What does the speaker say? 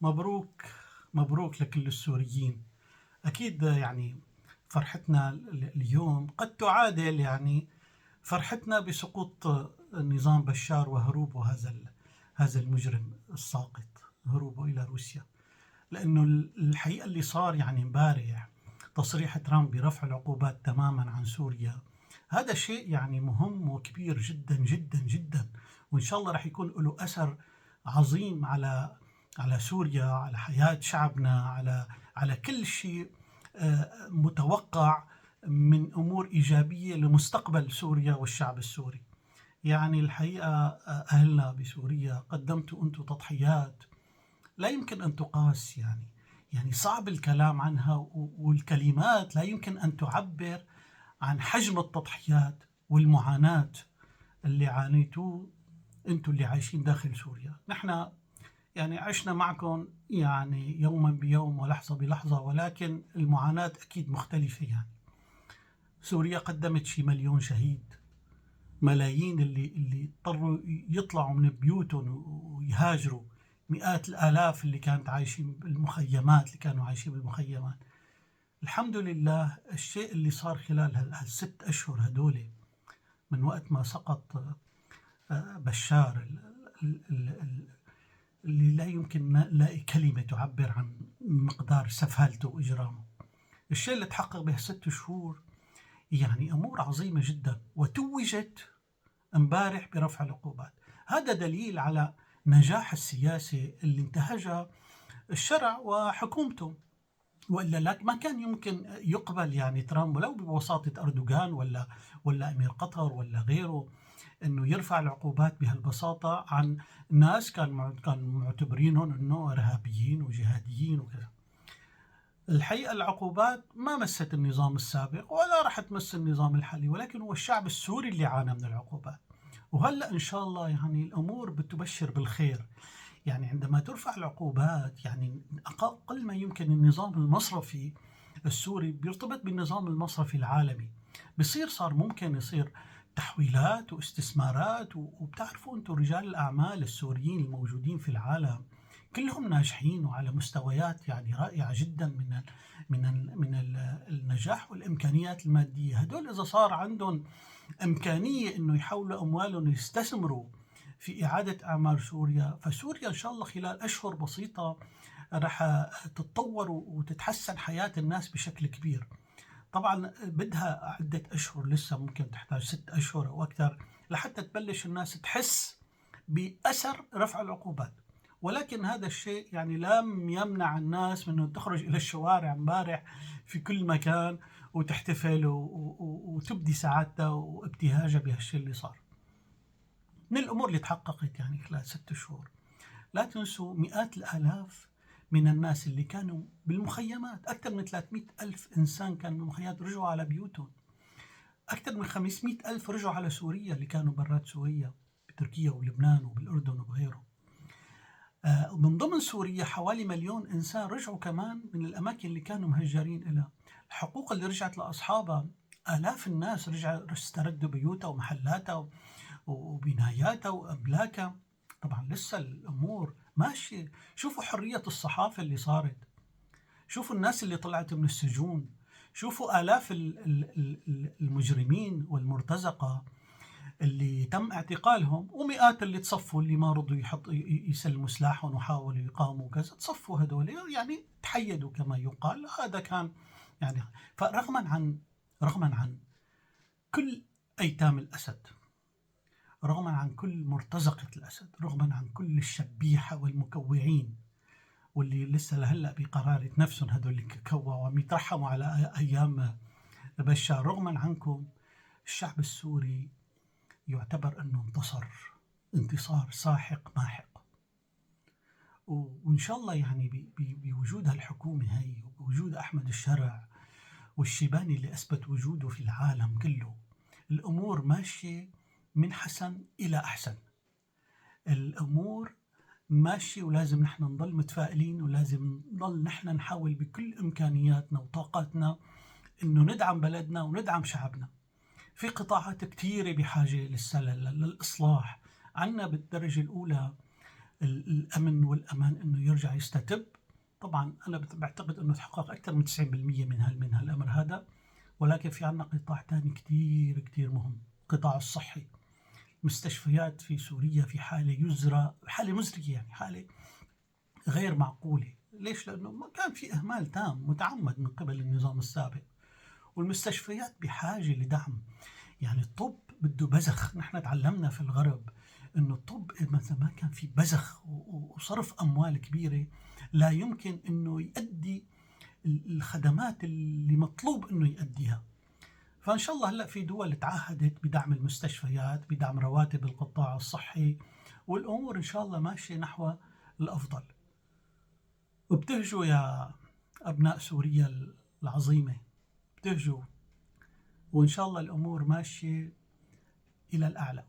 مبروك، مبروك لكل السوريين. أكيد يعني فرحتنا اليوم قد تعادل يعني فرحتنا بسقوط نظام بشار وهروبه هذا المجرم الساقط، هروبه إلى روسيا. لأنه الحقيقة اللي صار يعني امبارح تصريح ترامب برفع العقوبات تماما عن سوريا، هذا شيء يعني مهم وكبير جدا جدا جدا، وإن شاء الله رح يكون له أثر عظيم على سوريا، على حياة شعبنا، على كل شيء متوقع من أمور إيجابية لمستقبل سوريا والشعب السوري. يعني الحقيقة أهلنا بسوريا قدمتوا أنتم تضحيات لا يمكن أن تقاس، يعني صعب الكلام عنها، والكلمات لا يمكن أن تعبر عن حجم التضحيات والمعاناة اللي عانيتوه أنتم اللي عايشين داخل سوريا. نحن يعني عشنا معكم يعني يوما بيوم ولحظة بلحظة، ولكن المعاناة أكيد مختلفة. يعني سوريا قدمت شي 1,000,000 شهيد، ملايين اللي اضطروا يطلعوا من بيوتهم ويهاجروا، مئات الآلاف اللي كانت عايشين بالمخيمات، اللي كانوا عايشين بالمخيمات. الحمد لله الشيء اللي صار خلال هالست أشهر هدول من وقت ما سقط بشار اللي لا يمكن نلاقي كلمة تعبر عن مقدار سفالته وإجرامه. الشيء اللي تحقق به 6 شهور يعني أمور عظيمة جدا، وتوجت امبارح برفع العقوبات. هذا دليل على نجاح السياسة اللي انتهجها الشرع وحكومته، وإلا ما كان يمكن يقبل يعني ترامب ولو بوساطة أردوغان ولا أمير قطر ولا غيره أنه يرفع العقوبات بهالبساطة عن ناس كانوا معتبرينهم أنه إرهابيين وجهاديين وكذا. الحقيقة العقوبات ما مست النظام السابق ولا راح تمس النظام الحالي، ولكن هو الشعب السوري اللي عانى من العقوبات. وهلأ إن شاء الله يعني الأمور بتبشر بالخير. يعني عندما ترفع العقوبات يعني أقل ما يمكن النظام المصرفي السوري بيرتبط بالنظام المصرفي العالمي، صار ممكن يصير تحويلات واستثمارات، وبتعرفوا أنتم رجال الأعمال السوريين الموجودين في العالم كلهم ناجحين وعلى مستويات يعني رائعة جدا من النجاح والإمكانيات المادية. هدول إذا صار عندهم إمكانية إنه يحولوا أموالهم يستثمروا في إعادة أعمار سوريا، فسوريا إن شاء الله خلال أشهر بسيطة رح تتطور وتتحسن حياة الناس بشكل كبير. طبعا بدها عدة أشهر، لسه ممكن تحتاج 6 أشهر أو أكثر لحتى تبلش الناس تحس بأثر رفع العقوبات. ولكن هذا الشيء يعني لم يمنع الناس من أن تخرج إلى الشوارع امبارح في كل مكان وتحتفل وتبدي سعادتها وابتهاجها بهالشيء اللي صار. من الأمور اللي تحققت يعني خلال 6 شهور، لا تنسوا مئات الآلاف من الناس اللي كانوا بالمخيمات، أكثر من 300 ألف إنسان كانوا بالمخيمات رجعوا على بيوتهم. أكثر من 500 ألف رجعوا على سوريا اللي كانوا برات سوريا بتركيا ولبنان وبالأردن وغيره. من ضمن سوريا حوالي 1,000,000 إنسان رجعوا كمان من الأماكن اللي كانوا مهجرين إلى الحقوق اللي رجعت لأصحابها. آلاف الناس رجعوا استردوا بيوتها ومحلاتها وبناياتها وأملاكها. طبعا لسه الأمور ماشية. شوفوا حرية الصحافة اللي صارت، شوفوا الناس اللي طلعت من السجون، شوفوا آلاف المجرمين والمرتزقة اللي تم اعتقالهم، ومئات اللي تصفوا اللي ما رضوا يسلموا سلاحهم وحاولوا يقاوموا كذا، تصفوا هدول يعني تحيدوا كما يقال. هذا كان يعني رغما عن كل أيتام الأسد، رغما عن كل مرتزقة الأسد، رغما عن كل الشبيحة والمكوعين واللي لسه لهلأ بقرارة نفسهم هدول اللي كوعوا وعم يترحموا على أيام بشار، رغما عنكم الشعب السوري يعتبر أنه انتصر انتصار ساحق ماحق. وإن شاء الله يعني بوجود هالحكومة هاي وبوجود أحمد الشرع والشيباني اللي أثبت وجوده في العالم كله، الأمور ماشية من حسن إلى أحسن. الأمور ماشية، ولازم نحن نضل متفائلين، ولازم نضل نحن نحاول بكل إمكانياتنا وطاقاتنا إنه ندعم بلدنا وندعم شعبنا. في قطاعات كتيرة بحاجة للإصلاح. عنا بالدرجة الأولى الأمن والأمان أنه يرجع يستتب. طبعا أنا بعتقد أنه تحقق أكثر من 90% من هالأمر هذا، ولكن في عنا قطاع تاني كتير كتير مهم، القطاع الصحي. مستشفيات في سوريا في حالة مزرية، يعني حالة غير معقولة. ليش؟ لأنه ما كان في إهمال تام متعمد من قبل النظام السابق، والمستشفيات بحاجة لدعم. يعني الطب بده بزخ. نحن تعلمنا في الغرب انه الطب مثلا ما كان في بزخ وصرف اموال كبيره لا يمكن انه يؤدي الخدمات اللي مطلوب انه يؤديها. فان شاء الله هلا في دول تعهدت بدعم المستشفيات، بدعم رواتب القطاع الصحي، والامور ان شاء الله ماشيه نحو الافضل. وبتهجوا يا ابناء سوريا العظيمه، بتهجوا، وان شاء الله الامور ماشيه الى الاعلى.